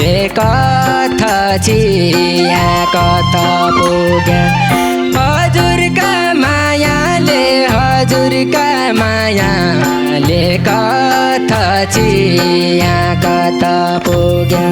कथ चिया कथ पुग्या हजुरका मायाले कथ चिया कथ पुग्या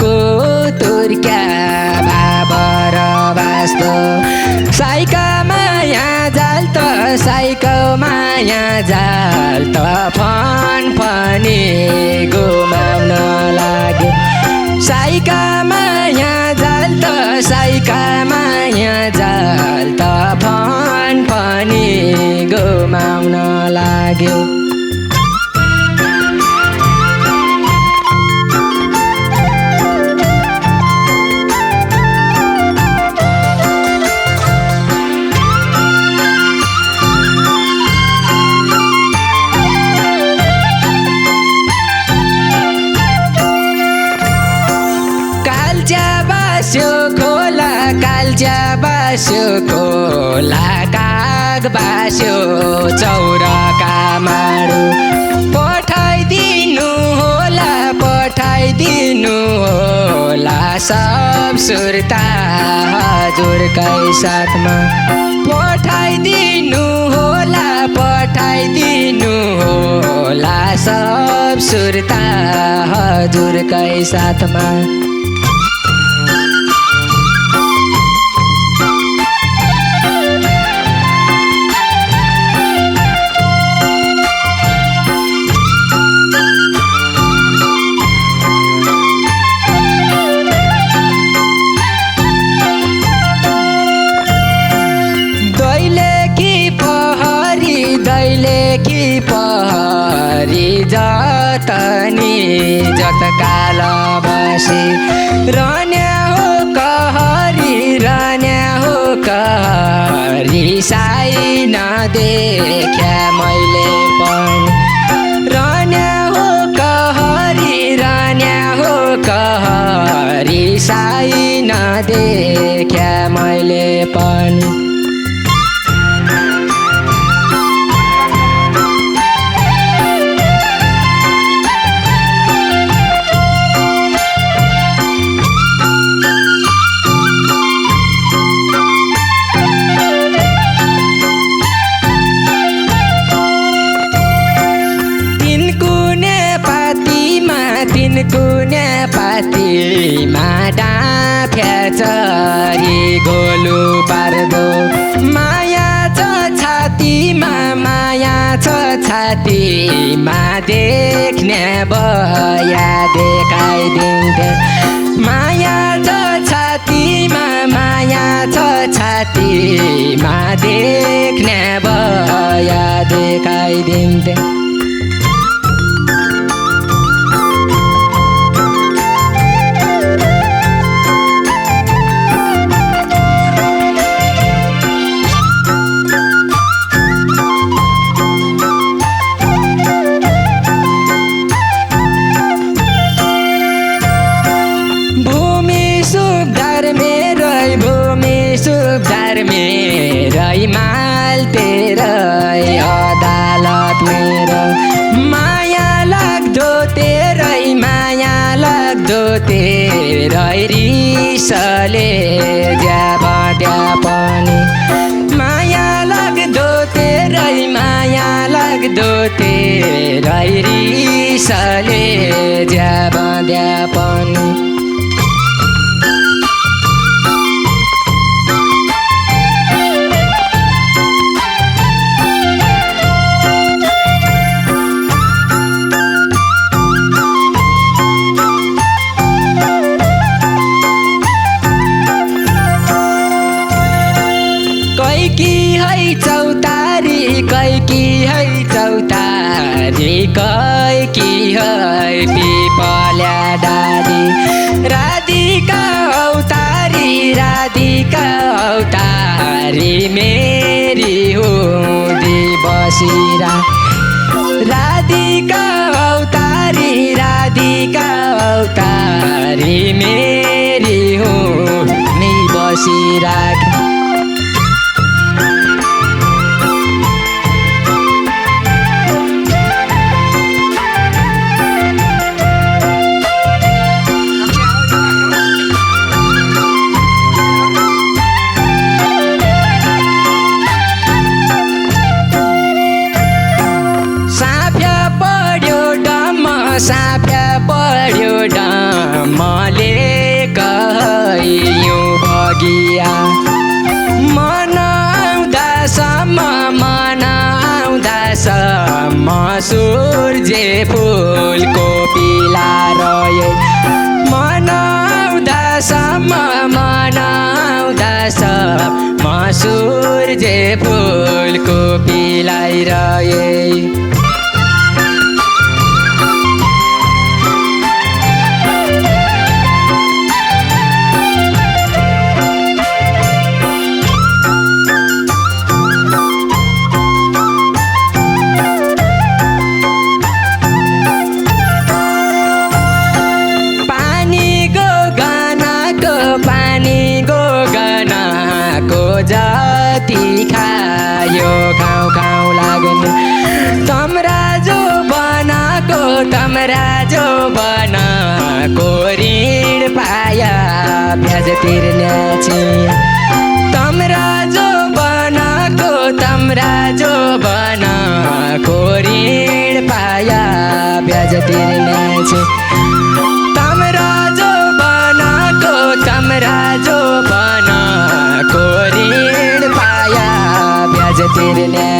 कुतुर्क्या बाबर वास्तो साइका माया जाल त साइको माया जाल त फनी गुमाउन लाग्यो साइका माया जाल त साइका माया जाल त फनी गुमाउन लाग्यो बास्यो खोला काग बास्यो चौरका माडो पठाइदिनु होला सब सुर्ता हजुरकै साथमा पठाइदिनु होला सब सुर्ता हजुरकै साथमा जतनी जतकाल बसे रन्या हो कहरी साई नदेख्या मैले पनि रन्या हो कहरी साई नदेख्या मैले पनि पातीमा डाँफ्या चरी गोलु पार्दो माया छ छातीमा देख्ने बया देखाइदिन्थे माया छ छातीमा देख्ने बया देखाइदिन्थे मेरै माल तेरै अदालत मेरो माया लाग्दो तेरै रिसले ज्याबट्या पनि माया लाग्दो तेरै रिसले ज्याबट्या पनि कैकी है पिपल्या डाली राधिका मेरी हुँदी बसिरा राधिका अवतारी मेरी हुँदी बसिरा साफ्या पढ्यो डमले कहैँ बगिया मनाउँदासम्म सूर्य फुलको पिला रह्यो मनाउँदासम्म सूर्य फुलको पिलाइरहे जति खायो खाउँ लाग्ने तमराजो बनाको ऋण पाया ब्याज तिर्ने तमराजो बनाको ऋण पाया ब्याज तिर्ने तमराजो बनाको ऋण पाया ब्याज तिर्ने